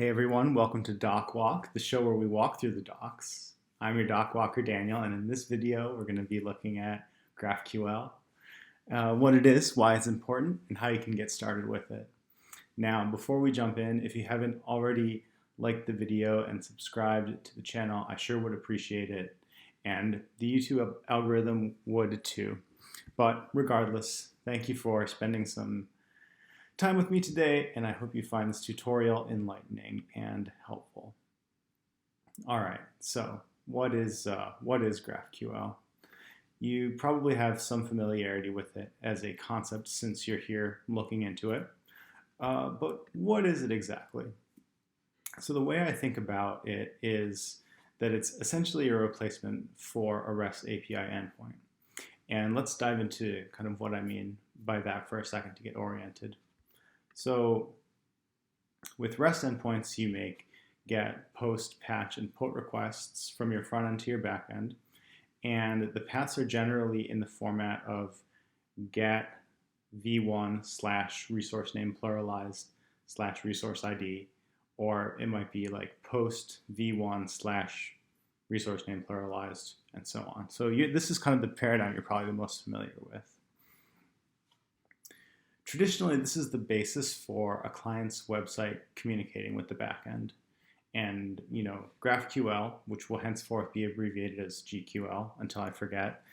Hey everyone, welcome to Doc Walk, the show where we walk through the docs. I'm your doc walker Daniel, and in this video we're going to be looking at GraphQL, what it is, why it's important, and how you can get started with it. Now, before we jump in, if you haven't already liked the video and subscribed to the channel, I sure would appreciate it, and the YouTube algorithm would too. But regardless, thank you for spending some time with me today, and I hope you find this tutorial enlightening and helpful. All right, so what is GraphQL? You probably have some familiarity with it as a concept since you're here looking into it. But what is it exactly? So the way I think about it is that it's essentially a replacement for a REST API endpoint. And let's dive into kind of what I mean by that for a second to get oriented. So with REST endpoints, you make get, post, patch, and put requests from your front end to your back end. And the paths are generally in the format of get v1 slash resource name pluralized slash resource ID, or it might be like post v1 slash resource name pluralized, and so on. So this is kind of the paradigm you're probably the most familiar with. Traditionally, this is the basis for a client's website communicating with the backend. And, GraphQL, which will henceforth be abbreviated as GQL until I forget,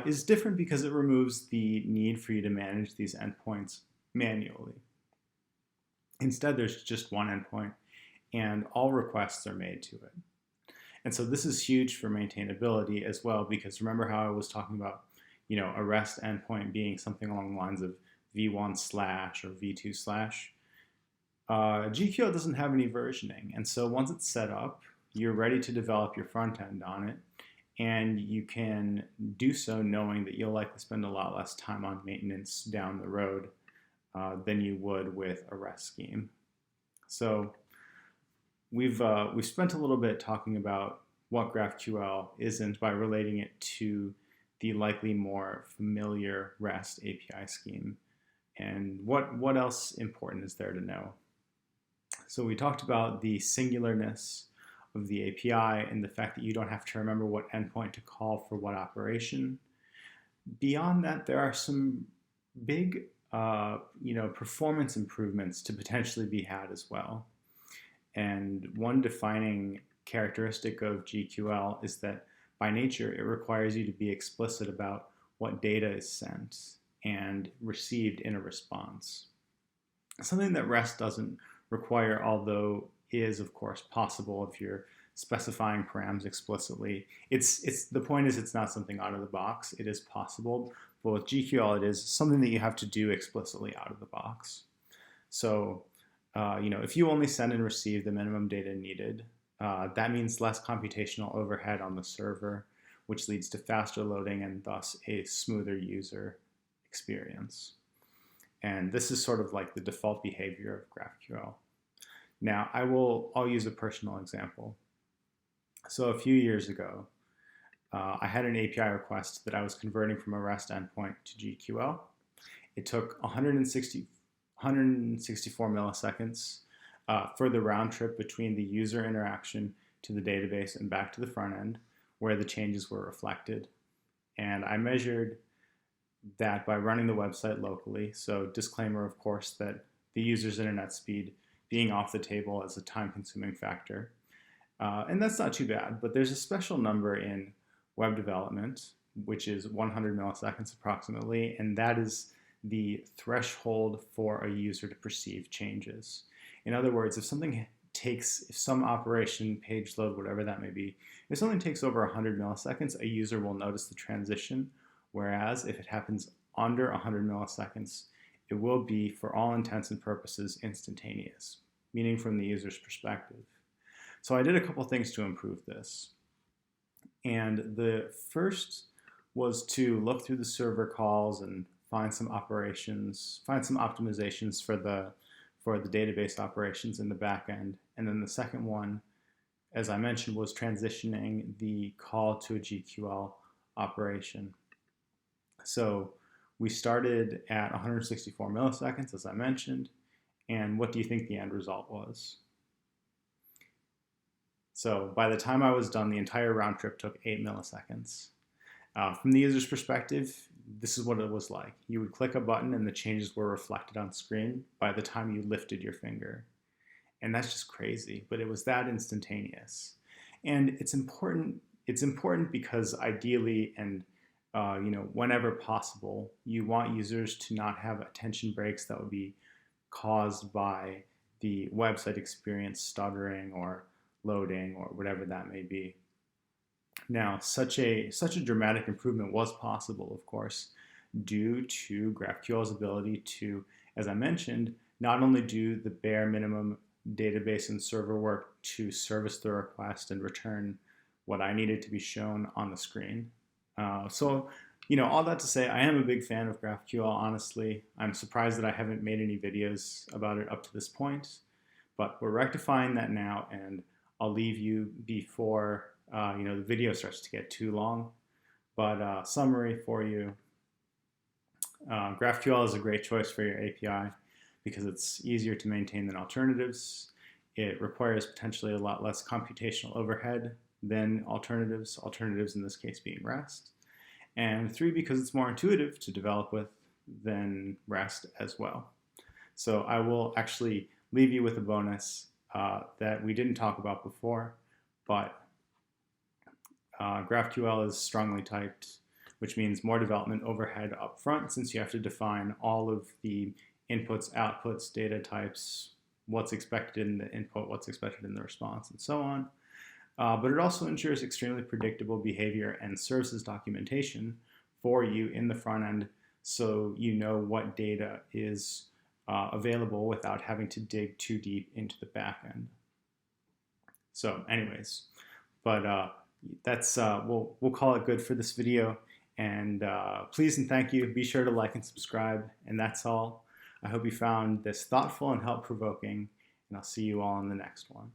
is different because it removes the need for you to manage these endpoints manually. Instead, there's just one endpoint, and all requests are made to it. And so this is huge for maintainability as well, because remember how I was talking about, a REST endpoint being something along the lines of v1 slash or v2 slash. GQL doesn't have any versioning, and so once it's set up, you're ready to develop your front end on it, and you can do so knowing that you'll likely spend a lot less time on maintenance down the road than you would with a REST scheme. So we've spent a little bit talking about what GraphQL isn't by relating it to the likely more familiar REST API scheme. And what else important is there to know? So we talked about the singularness of the API and the fact that you don't have to remember what endpoint to call for what operation. Beyond that, there are some big performance improvements to potentially be had as well. And one defining characteristic of GQL is that by nature, it requires you to be explicit about what data is sent and received in a response. Something that REST doesn't require, although is of course possible if you're specifying params explicitly. The point is it's not something out of the box. It is possible, but with GQL it is something that you have to do explicitly out of the box. So if you only send and receive the minimum data needed, that means less computational overhead on the server, which leads to faster loading and thus a smoother user experience. And this is sort of like the default behavior of GraphQL. Now, I'll use a personal example. So a few years ago, I had an API request that I was converting from a REST endpoint to GQL. It took 164 milliseconds for the round trip between the user interaction to the database and back to the front end, where the changes were reflected. And I measured that by running the website locally. So disclaimer, of course, that the user's internet speed being off the table is a time-consuming factor. And that's not too bad, but there's a special number in web development, which is 100 milliseconds approximately, and that is the threshold for a user to perceive changes. In other words, if some operation, page load, whatever that may be, if something takes over 100 milliseconds, a user will notice the transition, whereas if it happens under 100 milliseconds, it will be, for all intents and purposes, instantaneous, meaning from the user's perspective. So I did a couple things to improve this. And the first was to look through the server calls and find some optimizations for the database operations in the back end. And then the second one, as I mentioned, was transitioning the call to a GQL operation. So we started at 164 milliseconds, as I mentioned, and what do you think the end result was? So by the time I was done, the entire round trip took 8 milliseconds. From the user's perspective, this is what it was like. You would click a button and the changes were reflected on screen by the time you lifted your finger. And that's just crazy, but it was that instantaneous. And it's important because ideally and whenever possible, you want users to not have attention breaks that would be caused by the website experience stuttering or loading or whatever that may be. Now, such a dramatic improvement was possible, of course, due to GraphQL's ability to, as I mentioned, not only do the bare minimum database and server work to service the request and return what I needed to be shown on the screen. All that to say, I am a big fan of GraphQL, honestly. I'm surprised that I haven't made any videos about it up to this point, but we're rectifying that now, and I'll leave you before the video starts to get too long. But summary for you, GraphQL is a great choice for your API because it's easier to maintain than alternatives. It requires potentially a lot less computational overhead than alternatives in this case being REST. And 3, because it's more intuitive to develop with than REST as well. So I will actually leave you with a bonus that we didn't talk about before, but GraphQL is strongly typed, which means more development overhead up front since you have to define all of the inputs, outputs, data types, what's expected in the input, what's expected in the response, and so on. But it also ensures extremely predictable behavior and services documentation for you in the front end so you know what data is available without having to dig too deep into the back end. So anyways, but that's we'll call it good for this video. And please and thank you. Be sure to like and subscribe. And that's all. I hope you found this thoughtful and help-provoking. And I'll see you all in the next one.